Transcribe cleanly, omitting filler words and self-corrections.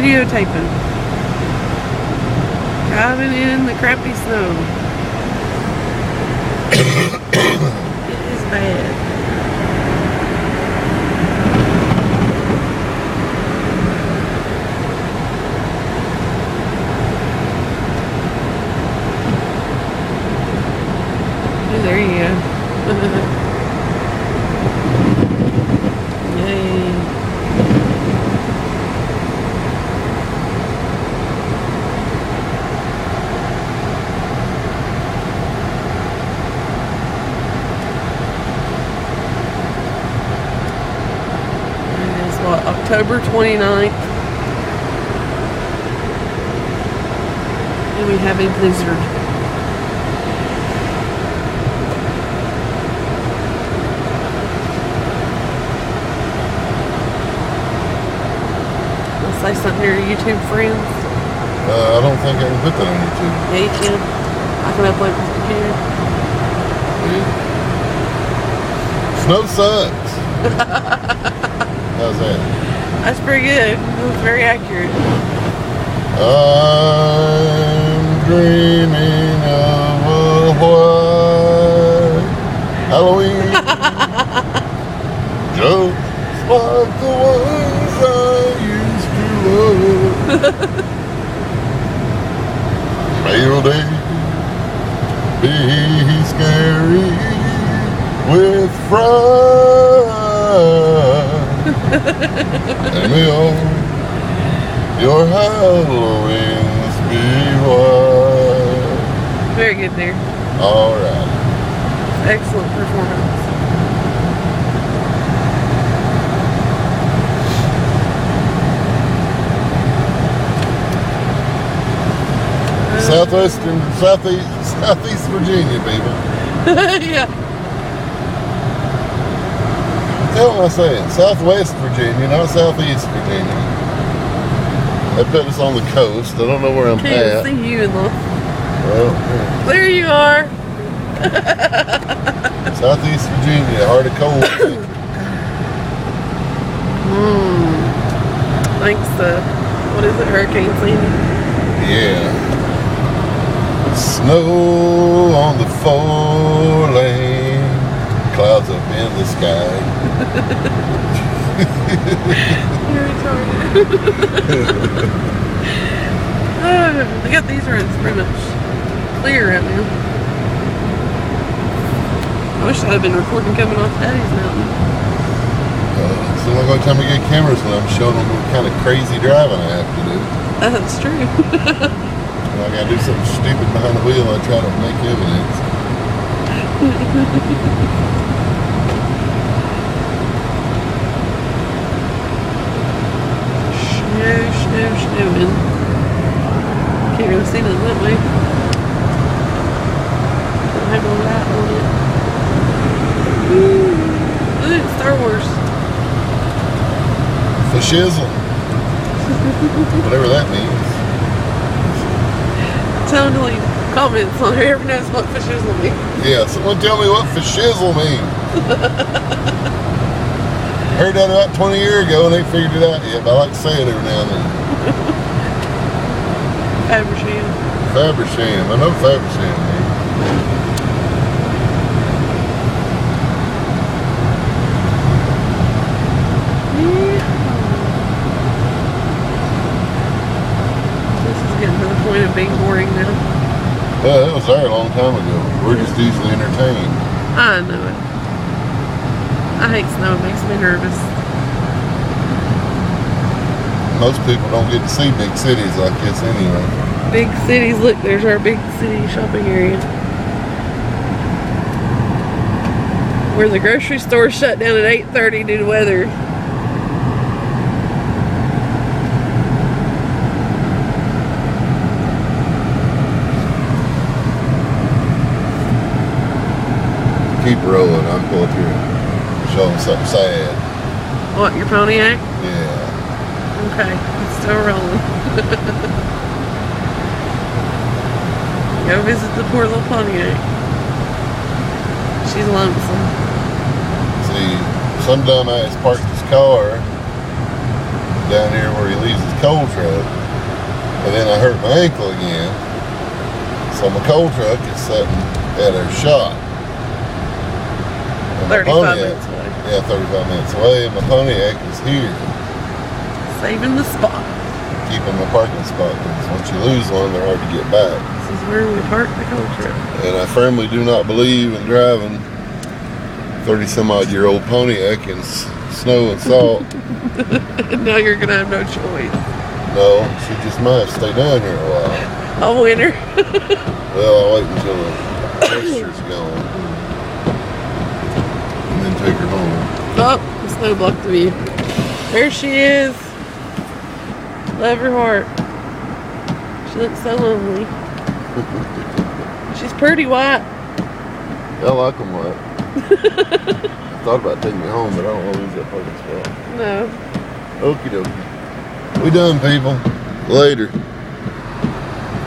videotaping. Driving in the crappy snow. It is bad. Oh, there you go. Yay. October 29th, and we have a blizzard. Let's say something to your YouTube friends. I don't think I can put that on YouTube. Yeah, you can. I can upload it from Yeah. Snow sucks. How's that? That's pretty good. That's very accurate. I'm dreaming of a white Halloween. Just like the ones I used to love. May your day be scary with fright. And may all your Halloweens be white. Very good there. All right. Excellent performance. Southeast Virginia, people. Yeah. What am I saying? Southwest Virginia, not Southeast Virginia. They put us on the coast. I don't know where I'm Can't at. see you in the... Well, yeah. There you are. Southeast Virginia, heart of cold. Thanks to, what is it, Hurricane Sandy? Yeah. Snow on the 4-lane. Clouds up in the sky. You're retarded. Look at these roads, pretty much clear right now. I wish I had been recording coming off Daddy's Mountain. So the only time we get cameras when I'm showing them what kind of crazy driving I have to do. That's true. When I gotta do something stupid behind the wheel, I try to make evidence. Snowing. Can't really see nothing that way. Don't have no light on it. Ooh, Star Wars. Fascism. Whatever that means. Tell them to leave comments on whoever knows what fascism means. Yeah, someone tell me what fascism means. Heard that about 20 years ago and they figured it out yet, but I like to say it every now and then. Fabersham. Fabersham. I know Fabersham, man. This is getting to the point of being boring now. Yeah, that was there a long time ago. We're just easily entertained. I know it. I hate snow. It makes me nervous. Most people don't get to see big cities like this anyway. Big cities. Look, there's our big city shopping area. Where the grocery store shut down at 8:30 due to weather. Keep rolling. I'm pull up here. Show them something sad. What, your Pontiac? Yeah. Okay, it's still rolling. Go visit the poor little Pontiac. She's lonesome. See, some dumbass parked his car down here where he leaves his coal truck. And then I hurt my ankle again. So my coal truck is sitting at our shop. And my 35 Pontiac- minutes away. Yeah, 35 minutes away. And my Pontiac is here. Saving the spot. Keeping my parking spot. Because once you lose one, they're hard to get back. This is where we park the coal truck. And I firmly do not believe in driving 30-some-odd-year-old Pontiac in snow and salt. Now you're gonna have no choice. No, she just might stay down here a while. All winter. Well, I'll wait until the moisture's gone. And then take her home. Oh, the snow blocked the view. There she is. Love her heart. She looks so lovely. She's pretty white. I like them white. I thought about taking me home, but I don't want to lose that parking spot. No. Okie dokie. We done, people. Later.